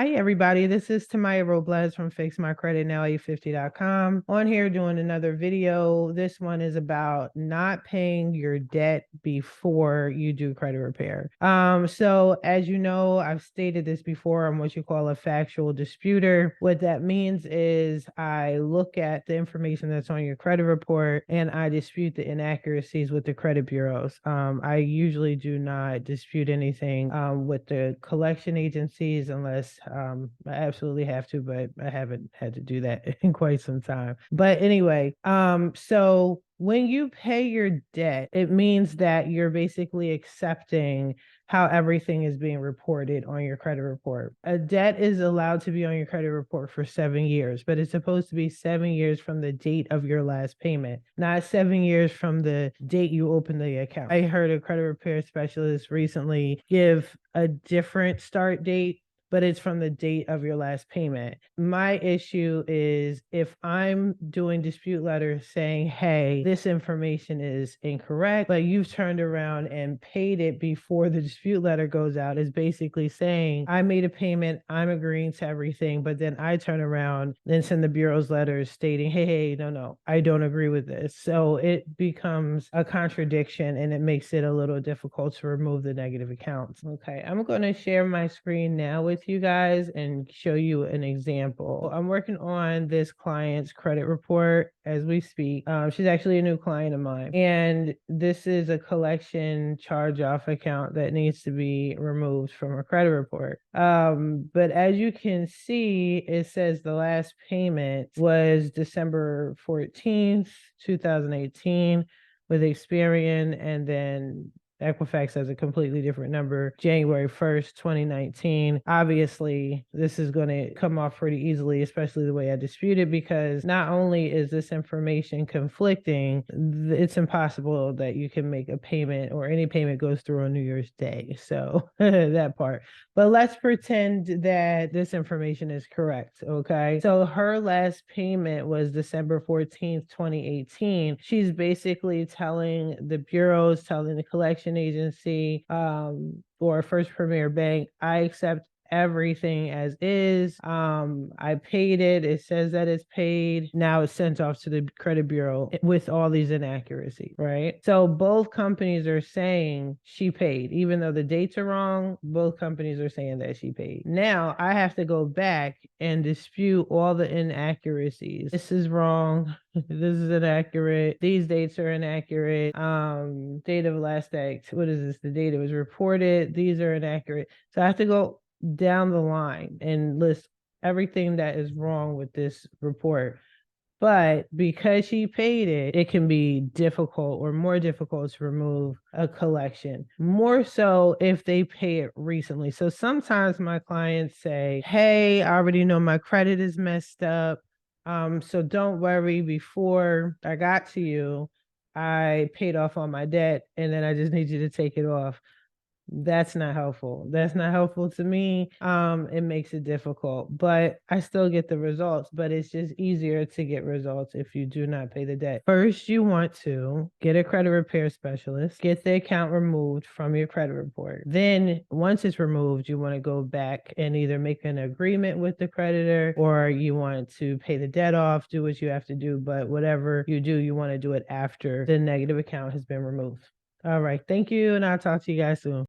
Hi, everybody. This is Tamiya Robles from FixMyCreditNow850.com. On here doing another video. This one is about not paying your debt before you do credit repair. So as you know, I've stated this before, I'm what you call a factual disputer. What that means is I look at the information that's on your credit report and I dispute the inaccuracies with the credit bureaus. I usually do not dispute anything with the collection agencies unless I absolutely have to, but I haven't had to do that in quite some time. But anyway, so when you pay your debt, it means that you're basically accepting how everything is being reported on your credit report. A debt is allowed to be on your credit report for 7 years, but it's supposed to be 7 years from the date of your last payment, not 7 years from the date you open the account. I heard a credit repair specialist recently give a different start date, but it's from the date of your last payment. My issue is if I'm doing dispute letters saying, hey, this information is incorrect, but you've turned around and paid it before the dispute letter goes out, is basically saying, I made a payment, I'm agreeing to everything, but then I turn around and send the bureau's letters stating, hey, no, I don't agree with this. So it becomes a contradiction and it makes it a little difficult to remove the negative accounts. Okay, I'm going to share my screen now with you guys and show you an example. I'm working on this client's credit report as we speak. She's actually a new client of mine, and this is a collection charge-off account that needs to be removed from her credit report. But as you can see, it says the last payment was December 14th, 2018 with Experian, and then Equifax has a completely different number, January 1st, 2019. Obviously, this is going to come off pretty easily, especially the way I dispute it, because not only is this information conflicting, it's impossible that you can make a payment or any payment goes through on New Year's Day. So that part. But let's pretend that this information is correct, okay? So her last payment was December 14th, 2018. She's basically telling the bureaus, telling the collection agency, or First Premier Bank, I accept everything as is. I paid it. It says that it's paid. Now it's sent off to the credit bureau with all these inaccuracies, right? So both companies are saying she paid, even though the dates are wrong. Both companies are saying that she paid. Now I have to go back and dispute all the inaccuracies. This is wrong. This is inaccurate. These dates are inaccurate. Date of last act. What is this? The date it was reported. These are inaccurate. So I have to go down the line and list everything that is wrong with this report. But because she paid it, it can be difficult or more difficult to remove a collection, more so if they pay it recently. So sometimes my clients say, hey, I already know my credit is messed up. So don't worry, before I got to you, I paid off all my debt and then I just need you to take it off. That's not helpful. That's not helpful to me. It makes it difficult, but I still get the results, but it's just easier to get results if you do not pay the debt. First, you want to get a credit repair specialist, get the account removed from your credit report. Then once it's removed, you want to go back and either make an agreement with the creditor or you want to pay the debt off, do what you have to do. But whatever you do, you want to do it after the negative account has been removed. All right. Thank you. And I'll talk to you guys soon.